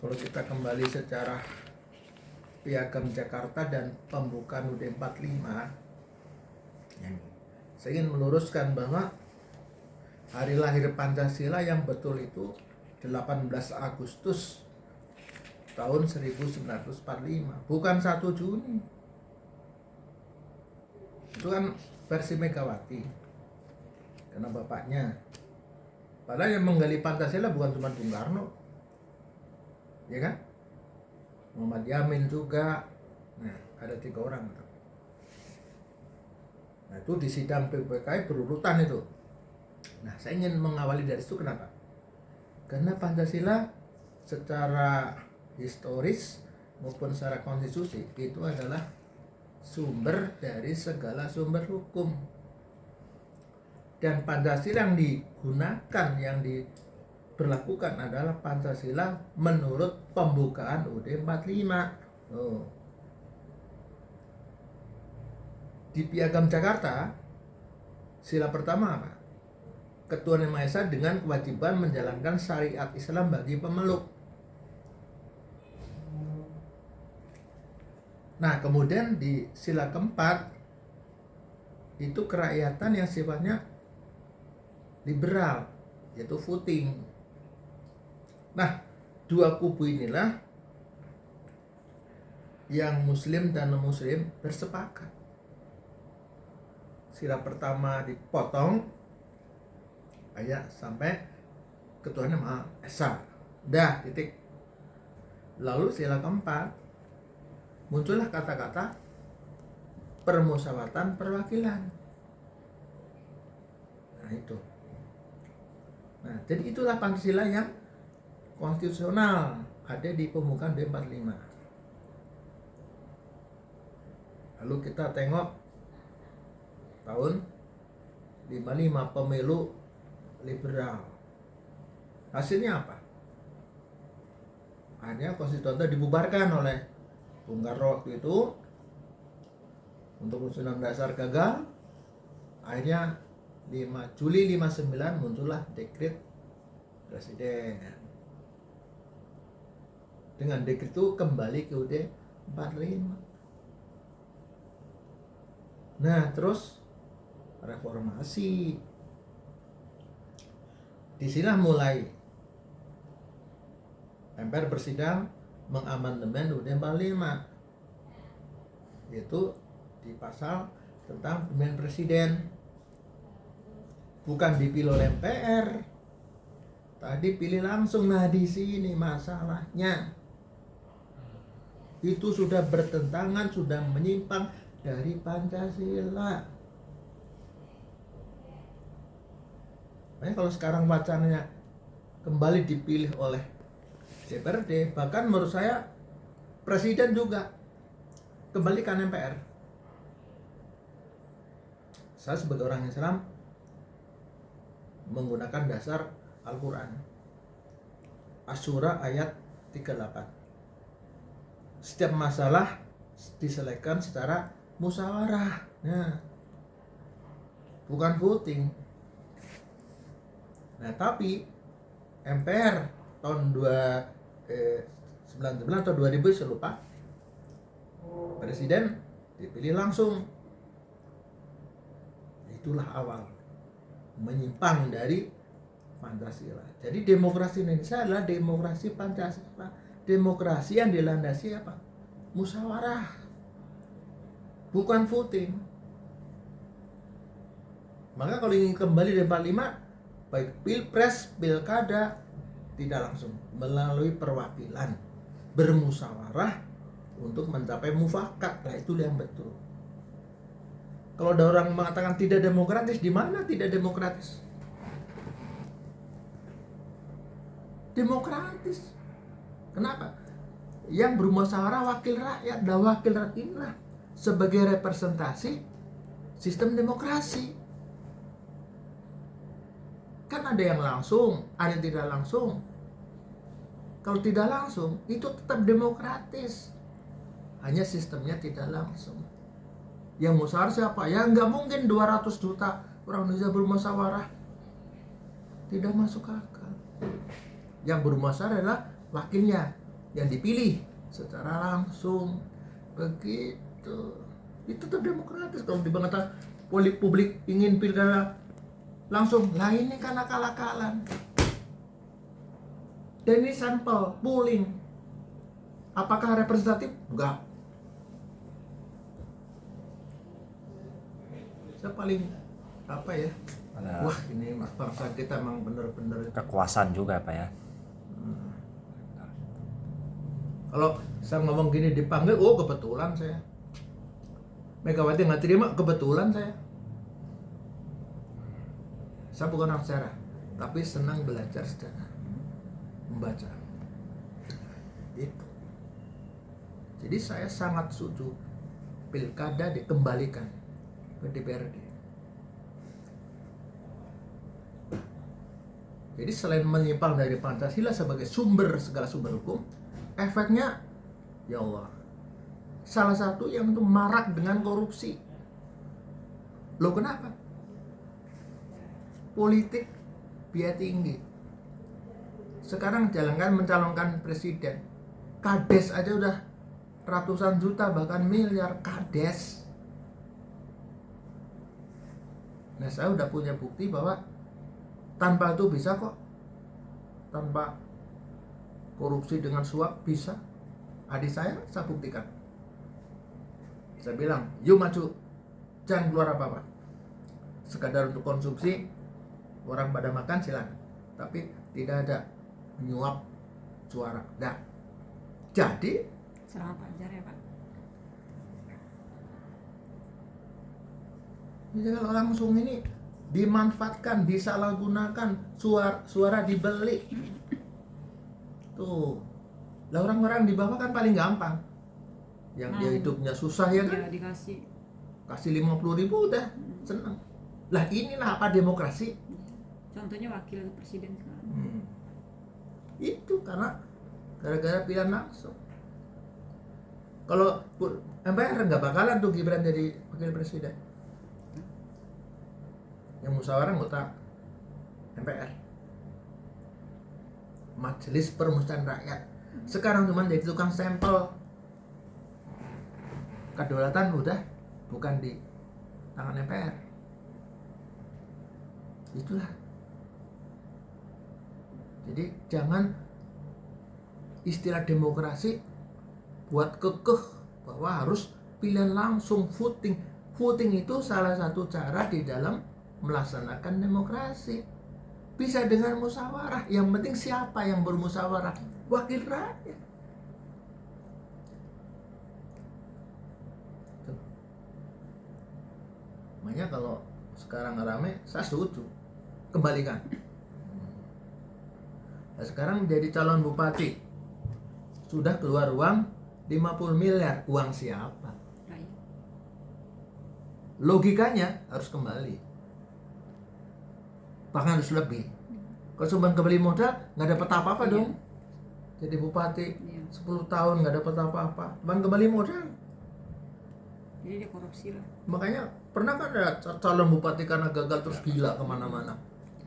Kalau kita kembali secara Piagam Jakarta dan pembukaan UUD 45, saya ingin meluruskan bahwa hari lahir Pancasila yang betul itu 18 Agustus tahun 1945, bukan 1 Juni. Itu kan versi Megawati, karena bapaknya. Padahal yang menggali Pancasila bukan cuma Bung Karno, ya kan? Muhammad Yamin juga. Nah, ada 3 orang. Nah, itu di sidang PPKI berurutan itu. Nah, saya ingin mengawali dari situ. Kenapa? Karena Pancasila secara historis maupun secara konstitusi itu adalah sumber dari segala sumber hukum. Dan Pancasila yang digunakan, yang diberlakukan adalah Pancasila menurut pembukaan UUD 45. Di Piagam Jakarta, sila pertama apa? Ketuhanan Yang Maha Esa dengan kewajiban menjalankan syariat Islam bagi pemeluk. Nah, kemudian di sila keempat itu kerakyatan yang sifatnya liberal, yaitu voting. Nah, 2 kubu inilah yang muslim dan non-muslim bersepakat. Sila pertama dipotong ayat sampai ketuhanan Yang Maha Esa. Dah, titik. Lalu sila keempat muncullah kata-kata permusyawaratan perwakilan. Nah, itu. Nah, jadi itulah Pancasila yang konstitusional ada di pembukaan UUD 45. Lalu kita tengok tahun 55 pemilu liberal. Hasilnya apa? Akhirnya konstitusi dibubarkan oleh Bung Karno waktu itu. Untuk Undang-Undang Dasar gagal. Akhirnya 5 Juli 59 muncullah dekret presiden. Dengan dekret itu kembali ke UUD 45. Nah, terus reformasi. Disinilah mulai MPR bersidang mengamandemen UUD 45, yaitu di pasal tentang pemilihan presiden. Bukan dipilih oleh MPR, tadi pilih langsung. Nah, di sini masalahnya itu sudah bertentangan, sudah menyimpang dari Pancasila. Makanya kalau sekarang wacananya kembali dipilih oleh DPRD, bahkan menurut saya presiden juga kembalikan MPR. Saya sebagai orang Islam menggunakan dasar Al-Quran, Asy-Syura ayat 38. Setiap masalah diselesaikan secara musyawarah, bukan voting. Nah, tapi MPR tahun 1999 atau 2000 saya lupa, presiden dipilih langsung. Itulah awal menyimpang dari Pancasila. Jadi demokrasi Indonesia adalah demokrasi Pancasila, demokrasi yang dilandasi apa? Musyawarah, bukan voting. Maka kalau ingin kembali dari 45, baik pilpres, pilkada, tidak langsung, melalui perwakilan, bermusyawarah untuk mencapai mufakat. Nah, itu yang betul. Kalau ada orang mengatakan tidak demokratis, di mana tidak demokratis? Demokratis. Kenapa? Yang bermusyawarah wakil rakyat, dan wakil rakyat inilah sebagai representasi sistem demokrasi. Kan ada yang langsung, ada yang tidak langsung. Kalau tidak langsung, itu tetap demokratis. Hanya sistemnya tidak langsung. Yang musyawarah siapa? Ya nggak mungkin 200 juta orang Indonesia bermusyawarah. Tidak masuk akal. Yang bermusyawarah adalah wakilnya, yang dipilih secara langsung begitu. Itu tetap demokratis. Kalau dibangkata publik ingin pilkada langsung, lah ini kan akal-akalan. Dan ini sampel polling. Apakah representatif? Enggak. Saya paling apa ya? Wah, ini bangsa kita emang bener-bener kekuasaan juga Pak ya. Kalau saya ngomong gini dipanggil, oh kebetulan saya. Megawati nggak terima, kebetulan saya. Saya bukan orang sejarah, tapi senang belajar sejarah, membaca. Itu. Jadi saya sangat setuju pilkada dikembalikan ke DPRD. Jadi selain menyimpang dari Pancasila sebagai sumber segala sumber hukum, efeknya ya Allah, salah satu yang itu marak dengan korupsi. Loh kenapa? Politik biaya tinggi. Sekarang jangankan mencalonkan presiden, kades aja udah ratusan juta bahkan miliar kades. Nah, saya udah punya bukti bahwa tanpa itu bisa kok, tanpa korupsi dengan suap bisa. Adik saya buktikan. Saya bilang, yuk maju, jangan keluar apa-apa, sekadar untuk konsumsi, orang pada makan silakan, tapi tidak ada menyuap suara. Nah, jadi Selamat ajar ya Pak. Jadi kalau langsung ini dimanfaatkan, disalahgunakan, suara dibeli. Tuh. Lah orang-orang di bawah kan paling gampang. Yang dia hidupnya susah ya kan? Ya, dikasih. Kasih 50.000 udah senang. Lah inilah apa demokrasi? Contohnya wakil presiden sekarang. Itu karena gara-gara pilihan langsung. Kalau MPR nggak bakalan tuh Gibran jadi wakil presiden. Yang musyawarah anggota MPR, Majelis Permusyawaratan Rakyat. Sekarang cuma jadi tukang stempel. Kedaulatan udah bukan di tangan MPR. Itulah. Jadi jangan istilah demokrasi buat kekeh bahwa harus pilihan langsung, voting. Voting itu salah satu cara di dalam melaksanakan demokrasi. Bisa dengan musyawarah. Yang penting siapa yang bermusyawarah? Wakil rakyat. Tuh. Makanya kalau sekarang rame, saya setuju. Kembalikan. Nah, sekarang menjadi calon bupati. Sudah keluar uang 50 miliar. Uang siapa? Logikanya harus kembali. Bahkan harus lebih. Kalau cuma kembali modal, nggak dapat apa-apa dong. Jadi bupati 10 tahun nggak dapat apa-apa, cuma kembali modal. Jadi dia korupsi lah. Makanya pernah kan ada calon bupati karena gagal terus gila kemana-mana.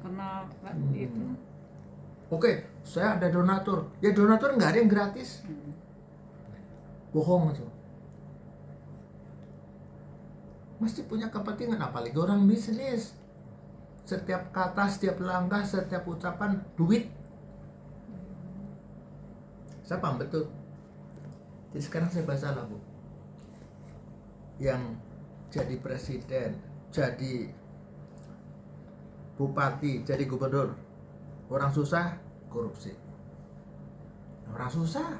Karena itu. Oke, saya ada donatur. Ya donatur nggak ada yang gratis. Bohong itu. Mesti punya kepentingan, apalagi orang bisnis. Setiap kata, setiap langkah, setiap ucapan duit. Saya paham betul. Jadi sekarang saya bahas lah, Bu. Yang jadi presiden, jadi bupati, jadi gubernur, orang susah korupsi. Orang susah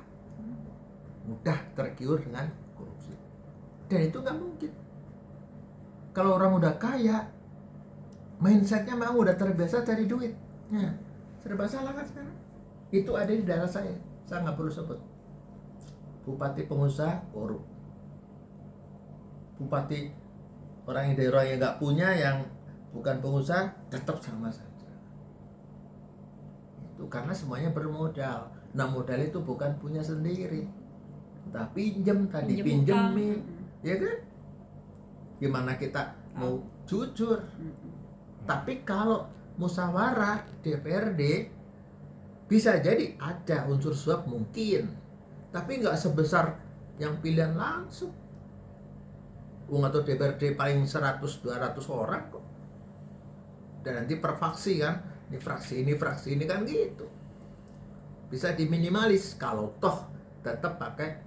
mudah tergiur dengan korupsi. Dan itu nggak mungkin. Kalau orang udah kaya, mindsetnya memang udah terbiasa cari duit. Nah, serba salah kan sekarang. Itu ada di daerah saya nggak perlu sebut. Bupati pengusaha korup. Bupati orang yang daerah yang nggak punya, yang bukan pengusaha, tetap sama saja. Itu karena semuanya bermodal. Nah, modal itu bukan punya sendiri, entah pinjem, tadi pinjemin, ya kan? Gimana kita mau jujur? Tapi kalau musyawarah DPRD bisa jadi ada unsur suap mungkin, tapi nggak sebesar yang pilihan langsung. Atau DPRD paling 100-200 orang kok. Dan nanti per fraksi kan, ini fraksi ini kan gitu. Bisa diminimalis kalau toh tetap pakai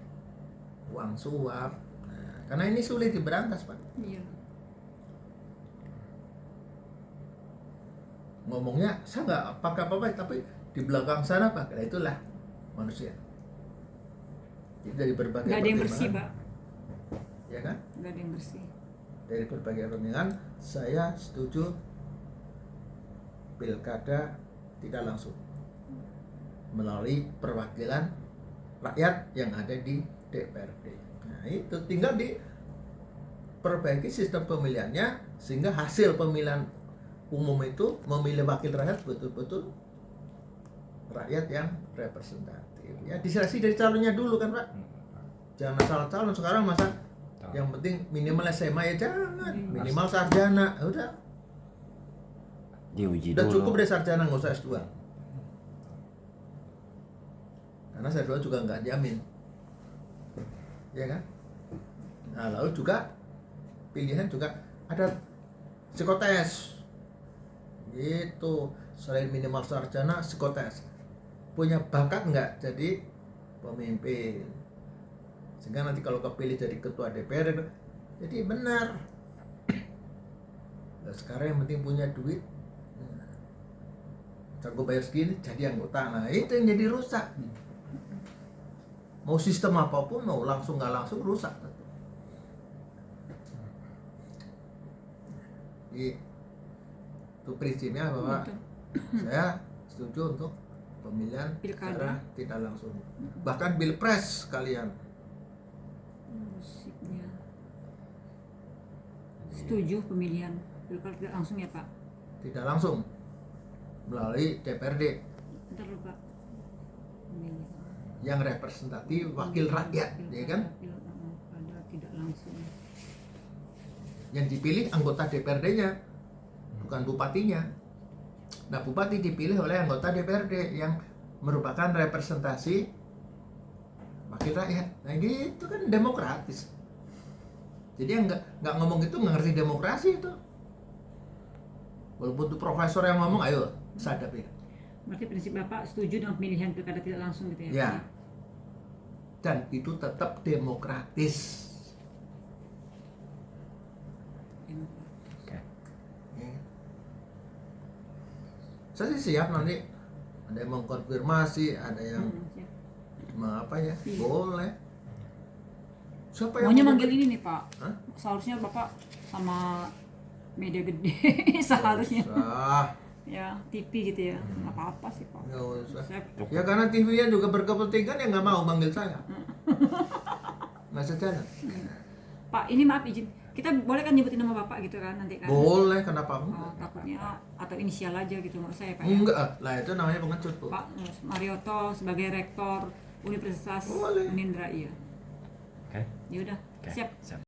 uang suap. Nah, karena ini sulit diberantas, Pak. Iya. Ngomongnya saya nggak pakai apa-apa, tapi di belakang sana Pak, nah, itulah manusia. Jadi dari berbagai Nggak ada yang bersih, Pak. ya kan? Nggak ada yang bersih. Dari berbagai kepentingan, saya setuju pilkada tidak langsung melalui perwakilan rakyat yang ada di DPRD. Nah itu tinggal diperbaiki sistem pemilihannya sehingga hasil pemilihan umum itu memilih wakil rakyat betul-betul rakyat yang representatif. Ya diseleksi dari calonnya dulu kan Pak. Jangan asal calon sekarang masa yang penting minimal SMA ya jangan, minimal sarjana, udah. Diuji Udah dulu. cukup deh sarjana, nggak usah S2. Karena S2 juga nggak jamin, ya kan? Nah lalu juga pilihan juga ada psikotes, gitu. Selain minimal sarjana, psikotes. Punya bakat nggak jadi pemimpin? Sehingga nanti kalau kepilih jadi ketua DPR, jadi benar. Nah, sekarang yang penting punya duit. Jago bayar segini jadi anggota. Nah itu yang jadi rusak. Mau sistem apapun, mau langsung nggak langsung rusak. Itu prinsipnya bahwa saya setuju untuk pemilihan Pilkada. secara tidak langsung. Bahkan pilpres sekalian. Musiknya. Setuju pemilihan pilkada tidak langsung ya Pak? Tidak langsung melalui DPRD Bentar dulu Pak. Pemilihan. yang representatif wakil rakyat, ya kan? Pilkada tidak langsung. Yang dipilih anggota DPRD-nya, bukan bupatinya. Nah, bupati dipilih oleh anggota DPRD yang merupakan representasi wakil rakyat. Nah, gitu kan demokratis. Jadi yang nggak ngomong itu nggak ngerti demokrasi itu. Walaupun itu profesor yang ngomong, ayo sadap ya. Berarti prinsip Bapak setuju dengan pemilihan pilkada tidak langsung gitu ya? Ya. Pak? Dan itu tetap demokratis. Demokratis. Oke. Ya. Saya sih siap nanti ada yang mengkonfirmasi, ada yang Siap. apa ya, Iya. boleh. Siapa Maunya mau- manggil ini nih Pak. Hah? Seharusnya Bapak sama media gede seharusnya. Nggak usah, Ya TV gitu ya. Nggak apa-apa sih Pak. nggak usah. Saya Ya karena TV-nya juga berkepentingan ya nggak mau manggil saya. Nggak sejalan. Pak, ini maaf izin. Kita boleh kan nyebutin nama Bapak gitu kan nanti kan? Boleh, kenapa Oh, enggak? takutnya atau inisial aja gitu nggak usah ya Pak ya? Enggak, lah itu namanya pengecut, Bu. Pak Marioto sebagai rektor Universitas Boleh. Unindra iya. Oke. Ya udah, Oke. siap. Siap.